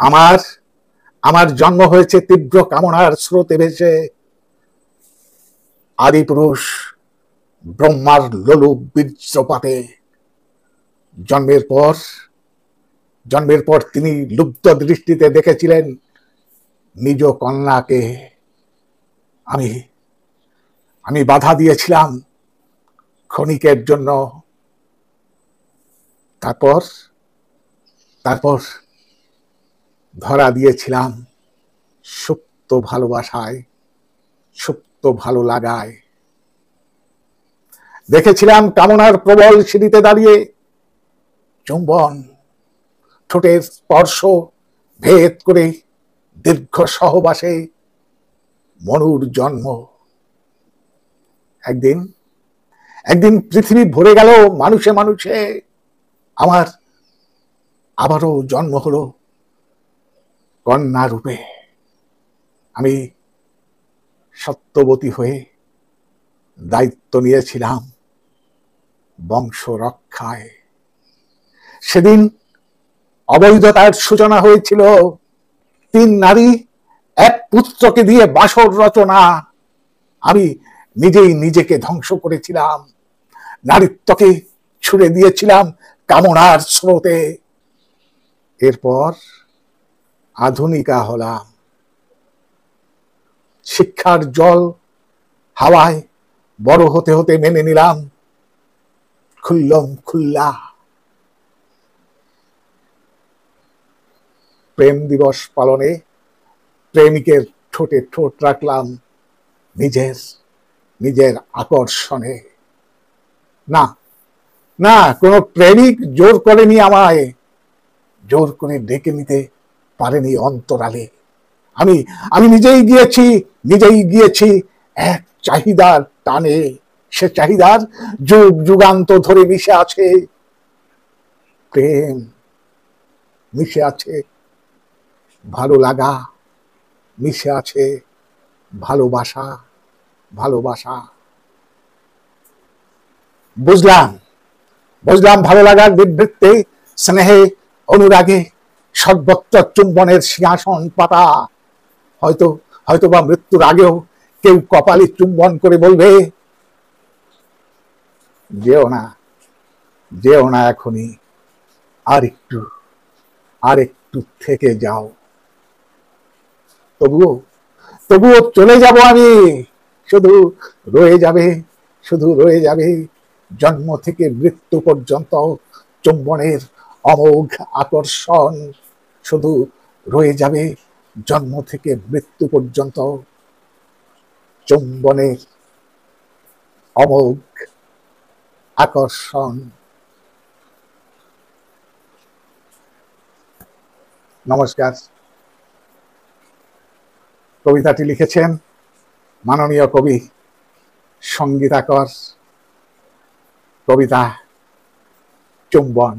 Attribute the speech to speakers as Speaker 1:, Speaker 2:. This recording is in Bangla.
Speaker 1: আমার আমার জন্ম হয়েছে তীব্র কামনার স্রোতে ভেসে। আদিপুরুষ ব্রহ্মার লোলুপ বীর্যপাতে জন্মের পর তিনি লুব্ধ দৃষ্টিতে দেখেছিলেন নিজ কন্যাকে। আমি আমি বাধা দিয়েছিলাম ক্ষণিকের জন্য। তারপর ধরা দিয়েছিলাম সুপ্ত ভালোবাসায়, সুপ্ত ভালো লাগায়। দেখেছিলাম কামনার প্রবল সিঁড়িতে দাঁড়িয়ে চুম্বন, ঠোঁটের স্পর্শ ভেদ করে দীর্ঘ সহবাসে মনুর জন্ম। একদিন পৃথিবী ভরে গেল মানুষে মানুষে। আমার আবারও জন্ম হলো কন্যা রূপে। আমি সত্যবতী হয়ে দায়িত্ব নিয়েছিলাম বংশ রক্ষায়। সেদিন অবৈধতার সূচনা হয়েছিল। 3 নারী 1 পুত্রকে দিয়ে বাসর রচনা। আমি নিজেই নিজেকে ধ্বংস করেছিলাম, নারীত্বকে ছুড়ে দিয়েছিলাম কামনার স্রোতে। এরপর আধুনিকা হলাম। শিক্ষার জল হাওয়ায় বড় হতে হতে মেনে নিলাম খুল্লম খুল্লা। প্রেম দিবস পালনে প্রেমিকের ঠোঁটে ঠোঁট রাখলাম নিজের আকর্ষণে। না না, কোনো প্রেমিক জোর করেনি আমায়, জোর করে ডেকে নিতে পারেনি অন্তরালে। আমি নিজেই গিয়েছি এক চাহিদার টানে। সে চাহিদার যুগ যুগান্ত ধরে মিশে আছে প্রেম, মিশে আছে ভালো লাগা, মিশে আছে ভালোবাসা। বুঝলাম ভালো লাগার বিবৃত্তে, স্নেহে, অনুরাগে সর্বত্র চুম্বনের সিংহাসন পাতা। হয়তো বা মৃত্যুর আগেও কেউ কপালে চুম্বন করে বলবে, যেও না এখনই, আর একটু থেকে যাও। তবুও চলে যাব আমি। শুধু রয়ে যাবে জন্ম থেকে মৃত্যু পর্যন্ত চুম্বনের অমোঘ আকর্ষণ। শুধু রয়ে যাবে জন্ম থেকে মৃত্যু পর্যন্ত চুম্বনের অমোঘ আকর্ষণ। নমস্কার। কবিতাটি লিখেছেন মাননীয় কবি সঙ্গীতাকর। কবিতা চুম্বন।